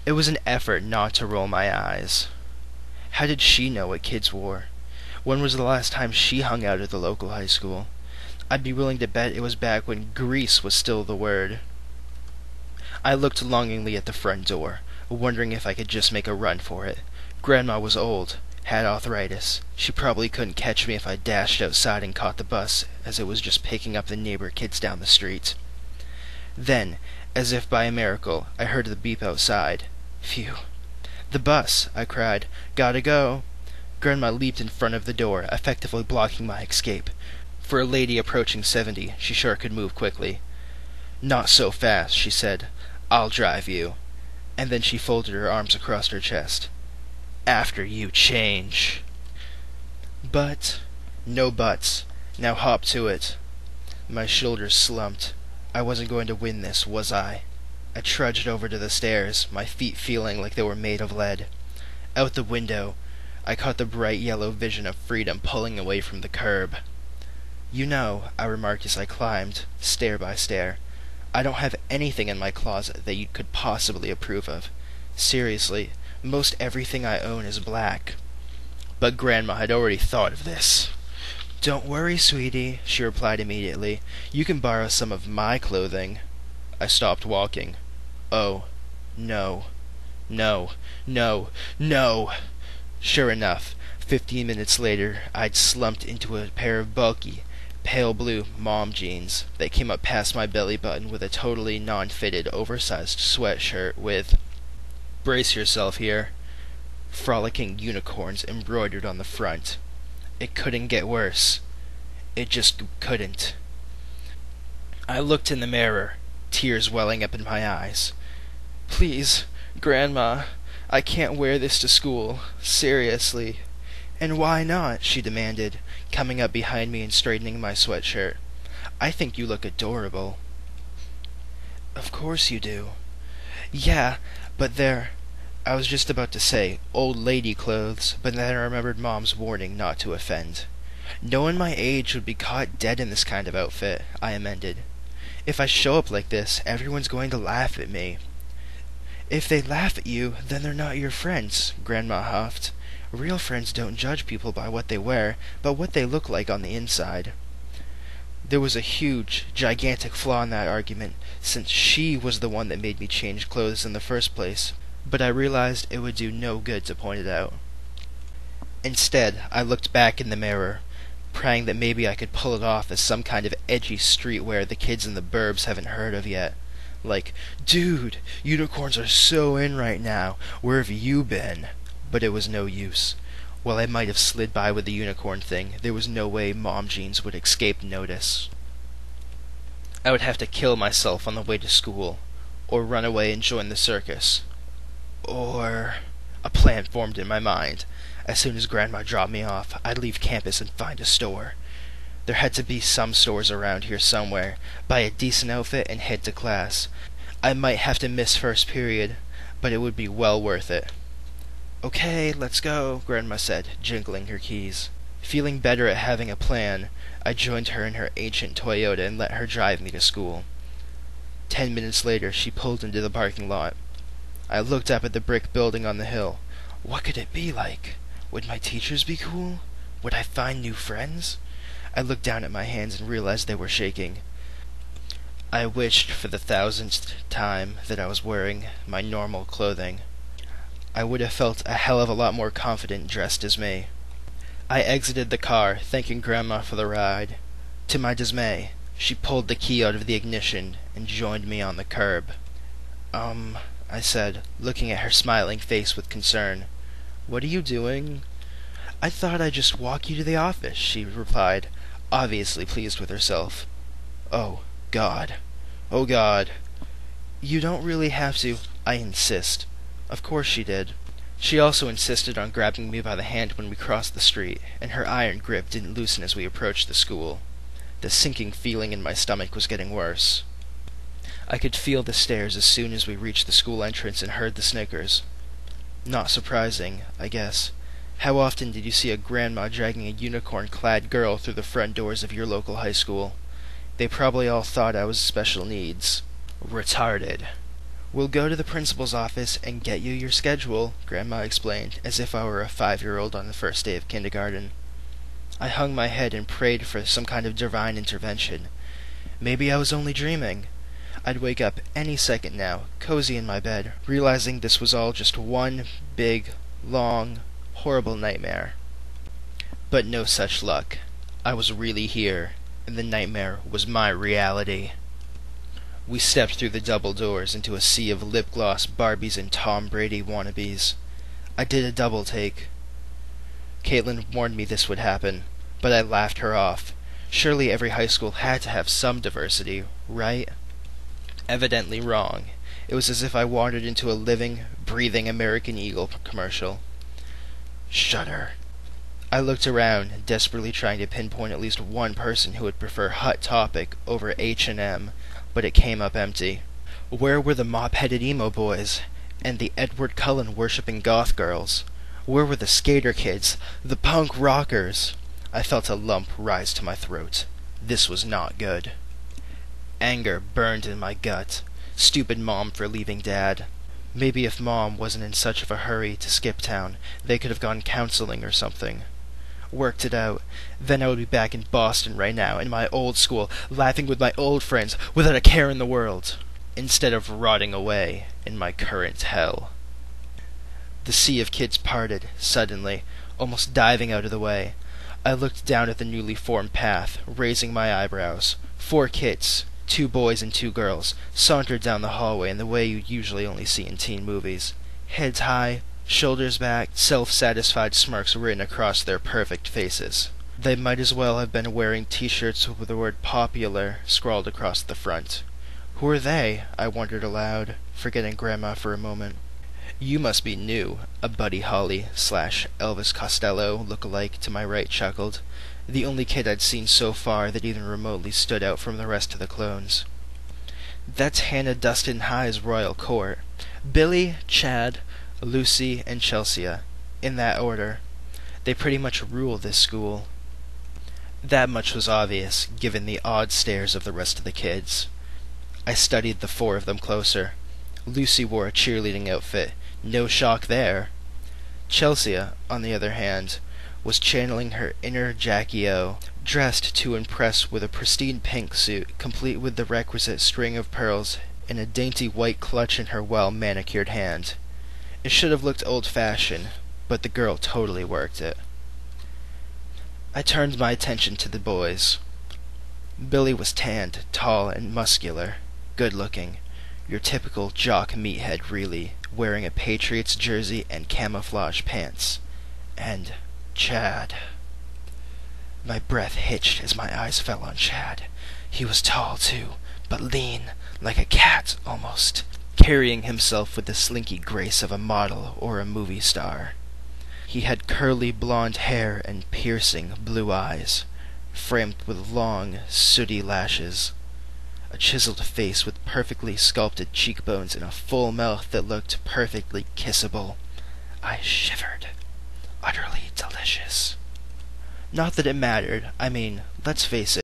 It was an effort not to roll my eyes. How did she know what kids wore? When was the last time she hung out at the local high school? I'd be willing to bet it was back when Grease was still the word. I looked longingly at the front door, wondering if I could just make a run for it. Grandma was old, had arthritis. She probably couldn't catch me if I dashed outside and caught the bus, as it was just picking up the neighbor kids down the street. Then, as if by a miracle, I heard the beep outside. Phew. "The bus!" I cried. "Gotta go!" Grandma leaped in front of the door, effectively blocking my escape. For a lady approaching 70, she sure could move quickly. "Not so fast," she said. "I'll drive you." And then she folded her arms across her chest. "After you change." But, no buts. Now hop to it. My shoulders slumped. I wasn't going to win this, was I? I trudged over to the stairs, my feet feeling like they were made of lead. Out the window, I caught the bright yellow vision of freedom pulling away from the curb. "You know," I remarked as I climbed, stair by stair, "I don't have anything in my closet that you could possibly approve of. Seriously, most everything I own is black." But Grandma had already thought of this. "Don't worry, sweetie," she replied immediately. "You can borrow some of my clothing." I stopped walking. Oh, no, no, no, no! Sure enough, 15 minutes later, I'd slumped into a pair of bulky, pale blue mom jeans that came up past my belly button with a totally non-fitted, oversized sweatshirt with, brace yourself here, frolicking unicorns embroidered on the front. It couldn't get worse. It just couldn't. I looked in the mirror, tears welling up in my eyes. "Please, Grandma, I can't wear this to school. Seriously." "And why not?" she demanded, coming up behind me and straightening my sweatshirt. "I think you look adorable." "Of course you do." "Yeah, but they're—" I was just about to say old lady clothes, but then I remembered Mom's warning not to offend. "No one my age would be caught dead in this kind of outfit," I amended. "If I show up like this, everyone's going to laugh at me." "If they laugh at you, then they're not your friends," Grandma huffed. "Real friends don't judge people by what they wear, but what they look like on the inside." There was a huge, gigantic flaw in that argument, since she was the one that made me change clothes in the first place, but I realized it would do no good to point it out. Instead, I looked back in the mirror, praying that maybe I could pull it off as some kind of edgy streetwear the kids in the burbs haven't heard of yet. Like, "Dude, unicorns are so in right now, where have you been?" But it was no use. While I might have slid by with the unicorn thing, there was no way mom jeans would escape notice. I would have to kill myself on the way to school, or run away and join the circus. Or... A plan formed in my mind. As soon as Grandma dropped me off, I'd leave campus and find a store. There had to be some stores around here somewhere, buy a decent outfit, and head to class. I might have to miss first period, but it would be well worth it. "Okay, let's go," Grandma said, jingling her keys. Feeling better at having a plan, I joined her in her ancient Toyota and let her drive me to school. 10 minutes later, she pulled into the parking lot. I looked up at the brick building on the hill. What could it be like? Would my teachers be cool? Would I find new friends? I looked down at my hands and realized they were shaking. I wished for the 1000th time that I was wearing my normal clothing. I would have felt a hell of a lot more confident dressed as me. I exited the car, thanking Grandma for the ride. To my dismay, she pulled the key out of the ignition and joined me on the curb. I said, looking at her smiling face with concern. "What are you doing?" "I thought I'd just walk you to the office," she replied, obviously pleased with herself. Oh, God. Oh, God. "You don't really have to—" "I insist." Of course she did. She also insisted on grabbing me by the hand when we crossed the street, and her iron grip didn't loosen as we approached the school. The sinking feeling in my stomach was getting worse. I could feel the stairs as soon as we reached the school entrance and heard the snickers. Not surprising, I guess. How often did you see a grandma dragging a unicorn-clad girl through the front doors of your local high school? They probably all thought I was special needs. Retarded. "We'll go to the principal's office and get you your schedule," Grandma explained, as if I were a 5-year-old on the first day of kindergarten. I hung my head and prayed for some kind of divine intervention. Maybe I was only dreaming. I'd wake up any second now, cozy in my bed, realizing this was all just one big, long, horrible nightmare. But no such luck. I was really here, and the nightmare was my reality. We stepped through the double doors into a sea of lip gloss Barbies and Tom Brady wannabes. I did a double take. Caitlin warned me this would happen, but I laughed her off. Surely every high school had to have some diversity, right? Evidently wrong. It was as if I wandered into a living, breathing American Eagle commercial. Shudder. I looked around, desperately trying to pinpoint at least one person who would prefer Hot Topic over H&M, but it came up empty. Where were the mop-headed emo boys? And the Edward Cullen worshipping goth girls? Where were the skater kids? The punk rockers? I felt a lump rise to my throat. This was not good. Anger burned in my gut. Stupid Mom for leaving Dad. Maybe if Mom wasn't in such of a hurry to skip town, they could have gone counseling or something. Worked it out. Then I would be back in Boston right now, in my old school, laughing with my old friends, without a care in the world, instead of rotting away in my current hell. The sea of kids parted, suddenly, almost diving out of the way. I looked down at the newly formed path, raising my eyebrows. 4 kids, 2 boys and 2 girls, sauntered down the hallway in the way you usually only see in teen movies. Heads high, shoulders back, self-satisfied smirks written across their perfect faces. They might as well have been wearing t-shirts with the word popular scrawled across the front. Who are they? I wondered aloud, forgetting Grandma for a moment. You must be new, a Buddy Holly / Elvis Costello look-alike to my right chuckled, the only kid I'd seen so far that even remotely stood out from the rest of the clones. That's Hannah Dustin High's royal court. Billy, Chad, Lucy, and Chelsea, in that order. They pretty much rule this school. That much was obvious, given the odd stares of the rest of the kids. I studied the 4 of them closer. Lucy wore a cheerleading outfit. No shock there. Chelsea, on the other hand, was channeling her inner Jackie O, dressed to impress with a pristine pink suit, complete with the requisite string of pearls and a dainty white clutch in her well-manicured hand. It should have looked old-fashioned, but the girl totally worked it. I turned my attention to the boys. Billy was tanned, tall, and muscular, good-looking. Your typical jock meathead, really, wearing a Patriots jersey and camouflage pants. And Chad. My breath hitched as my eyes fell on Chad. He was tall, too, but lean, like a cat, almost, carrying himself with the slinky grace of a model or a movie star. He had curly blonde hair and piercing blue eyes, framed with long, sooty lashes, a chiseled face with perfectly sculpted cheekbones and a full mouth that looked perfectly kissable. I shivered. Utterly delicious. Not that it mattered. I mean, let's face it.